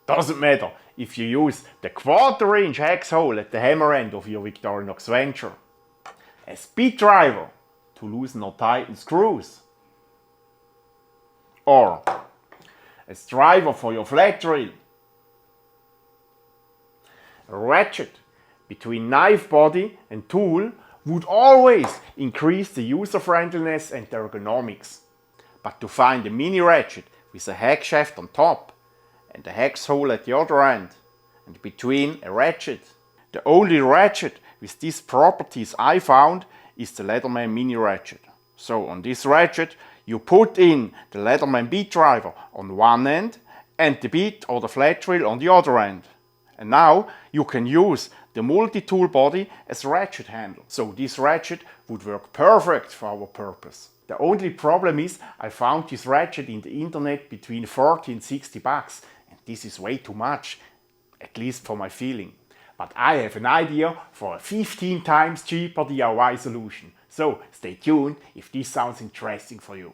Doesn't matter if you use the 1/4 inch hex hole at the hammer end of your Victorinox Venture, a speed driver to loosen or tighten screws, or a driver for your flat drill, a ratchet between knife body and tool would always increase the user friendliness and ergonomics. But to find a mini ratchet with a hex shaft on top and a hex hole at the other end, and between a ratchet, the only ratchet with these properties I found is the Leatherman mini ratchet. So on this ratchet you put in the Leatherman bead driver on one end and the bead or the flat drill on the other end. And now you can use the multi-tool body as ratchet handle. So this ratchet would work perfect for our purpose. The only problem is I found this ratchet in the internet between 40 and 60 bucks, and this is way too much, at least for my feeling. But I have an idea for a 15 times cheaper DIY solution. So stay tuned if this sounds interesting for you.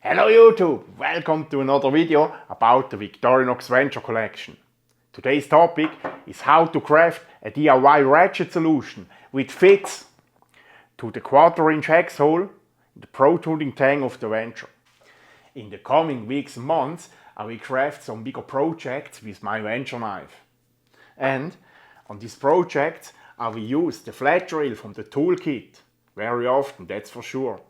Hello YouTube! Welcome to another video about the Victorinox Venture collection. Today's topic is how to craft a DIY ratchet solution which fits to the 1/4 inch hex hole in the protruding tang of the Venture. In the coming weeks and months I will craft some bigger projects with my Venture knife. And on these projects I will use the flat drill from the toolkit very often, that's for sure.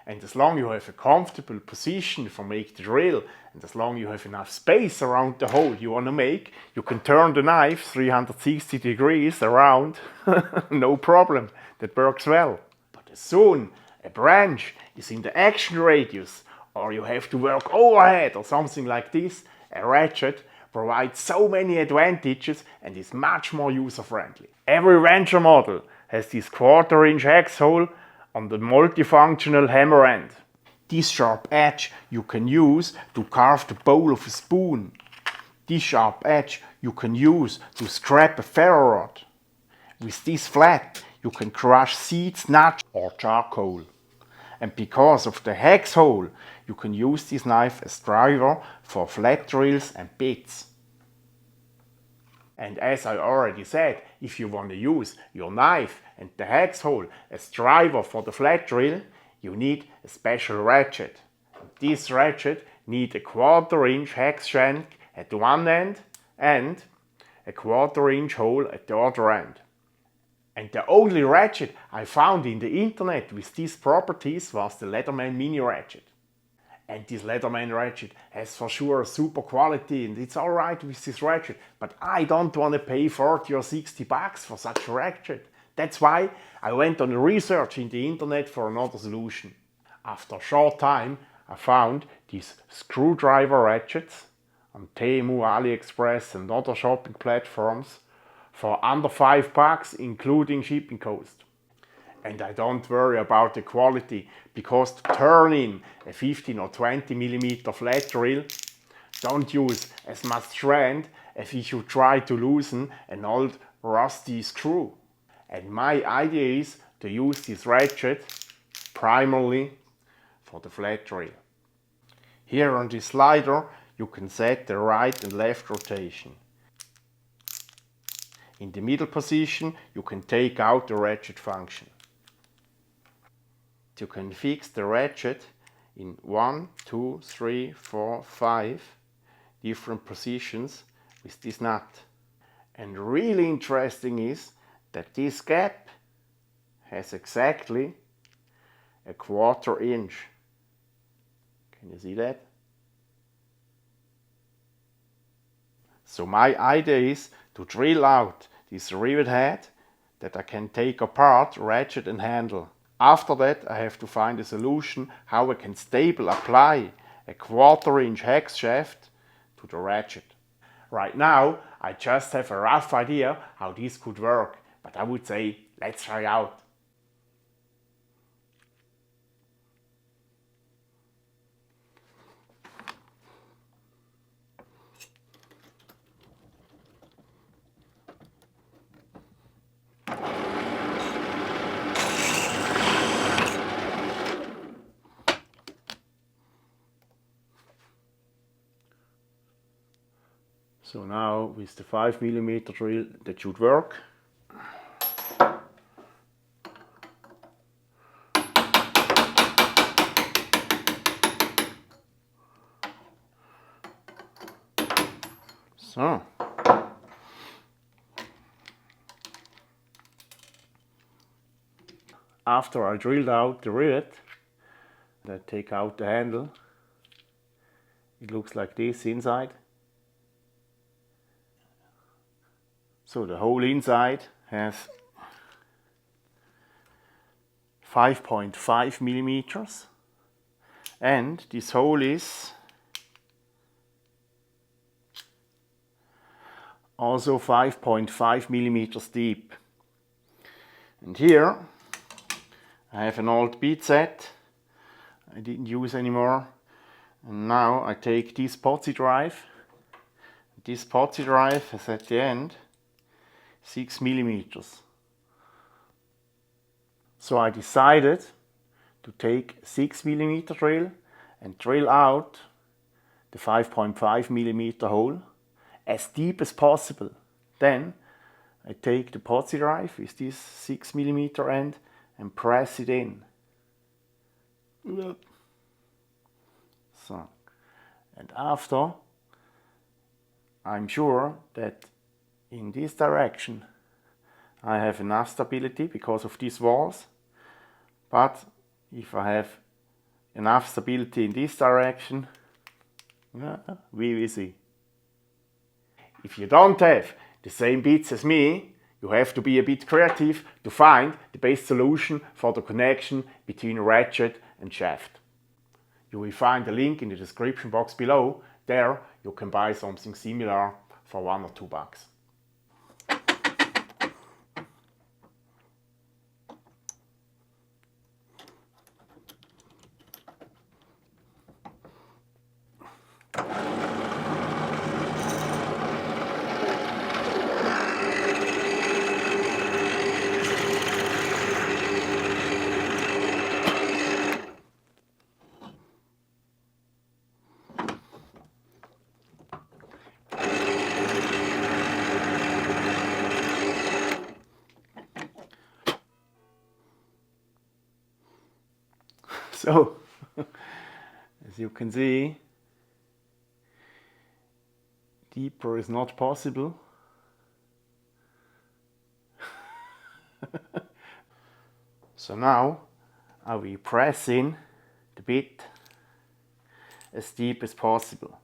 And as long as you have a comfortable position for making the drill, and as long as you have enough space around the hole you want to make, you can turn the knife 360 degrees around, no problem, that works well. But as soon a branch is in the action radius, or you have to work overhead or something like this, a ratchet provides so many advantages and is much more user-friendly. Every Venture model has this 1/4 inch hex hole on the multifunctional hammer end. This sharp edge you can use to carve the bowl of a spoon. This sharp edge you can use to scrap a ferro rod. With this flat you can crush seeds, nuts or charcoal. And because of the hex hole you can use this knife as driver for flat drills and bits. And as I already said, if you want to use your knife and the hex hole as driver for the flat drill, you need a special ratchet. And this ratchet needs a 1/4 inch hex shank at one end and a 1/4 inch hole at the other end. And the only ratchet I found in the internet with these properties was the Leatherman mini ratchet. And this Leatherman ratchet has for sure super quality and it's alright with this ratchet, but I don't want to pay 40 or 60 bucks for such a ratchet. That's why I went on a research in the internet for another solution. After a short time I found these screwdriver ratchets on Temu, AliExpress and other shopping platforms for under 5 bucks including shipping cost. And I don't worry about the quality, because to turn in a 15 or 20 mm flat drill, don't use as much strand as if you try to loosen an old rusty screw. And my idea is to use this ratchet primarily for the flat drill. Here on this slider you can set the right and left rotation. In the middle position you can take out the ratchet function. You can fix the ratchet in 1, 2, 3, 4, 5 different positions with this nut. And really interesting is that this gap has exactly a 1/4 inch. Can you see that? So my idea is to drill out this rivet head that I can take apart, ratchet and handle. After that I have to find a solution how I can stable apply a 1/4 inch hex shaft to the ratchet. Right now, I just have a rough idea how this could work, but I would say, let's try out. So now with the 5mm drill that should work. So. After I drilled out the rivet, I take out the handle. It looks like this inside. So the whole inside has 5.5mm, and this hole is also 5.5mm deep. And here I have an old bead set I didn't use anymore, and now I take this potsy drive. This potsy drive has at the end 6mm. So I decided to take 6mm drill and drill out the 5.5mm hole as deep as possible. Then I take the potsy drive with this 6mm end and press it in. So, and after, I'm sure that in this direction I have enough stability because of these walls, but if I have enough stability in this direction, we will see. If you don't have the same bits as me, you have to be a bit creative to find the best solution for the connection between ratchet and shaft. You will find a link in the description box below. There you can buy something similar for $1 or $2. So, as you can see, deeper is not possible. So now I will press in the bit as deep as possible.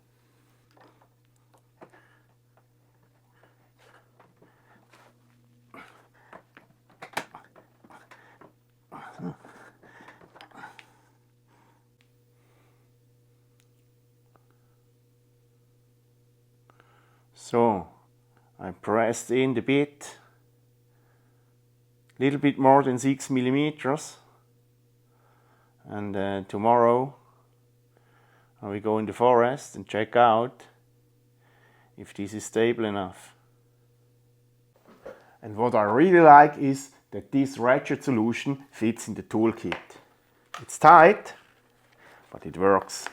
So I pressed in the bit, a little bit more than 6mm, and tomorrow I will go in the forest and check out if this is stable enough. And what I really like is that this ratchet solution fits in the toolkit. It's tight, but it works.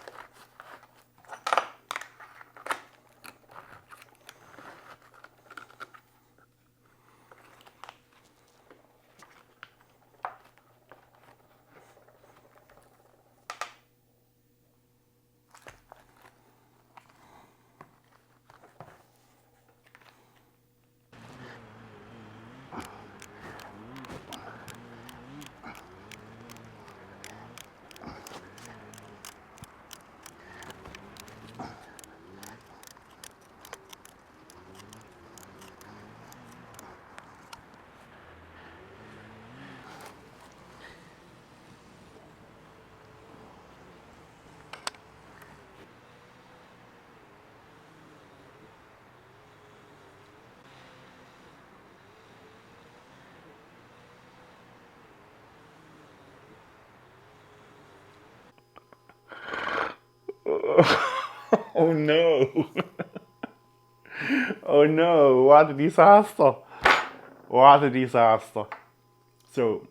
Oh no! Oh no, what a disaster! What a disaster! So,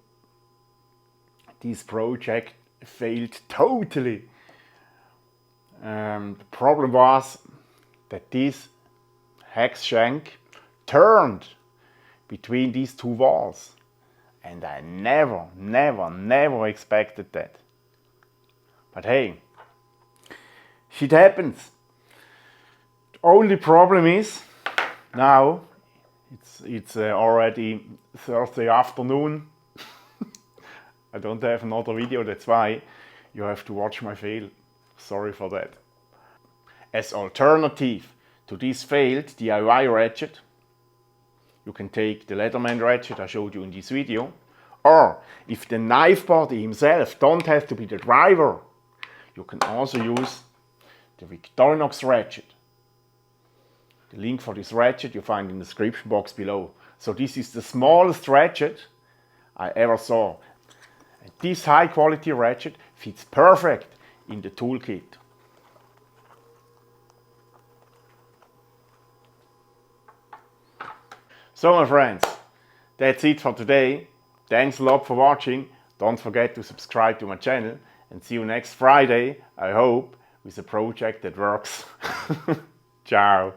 this project failed totally. The problem was that this hex shank turned between these two walls. And I never expected that. But hey, shit happens. The only problem is, now it's already Thursday afternoon. I don't have another video, that's why you have to watch my fail. Sorry for that. As alternative to this failed DIY ratchet, you can take the Leatherman ratchet I showed you in this video, or if the knife body himself don't have to be the driver, you can also use the Victorinox ratchet. The link for this ratchet you find in the description box below. So this is the smallest ratchet I ever saw. And this high quality ratchet fits perfect in the toolkit. So my friends, that's it for today. Thanks a lot for watching. Don't forget to subscribe to my channel and see you next Friday, I hope, with a project that works. Ciao.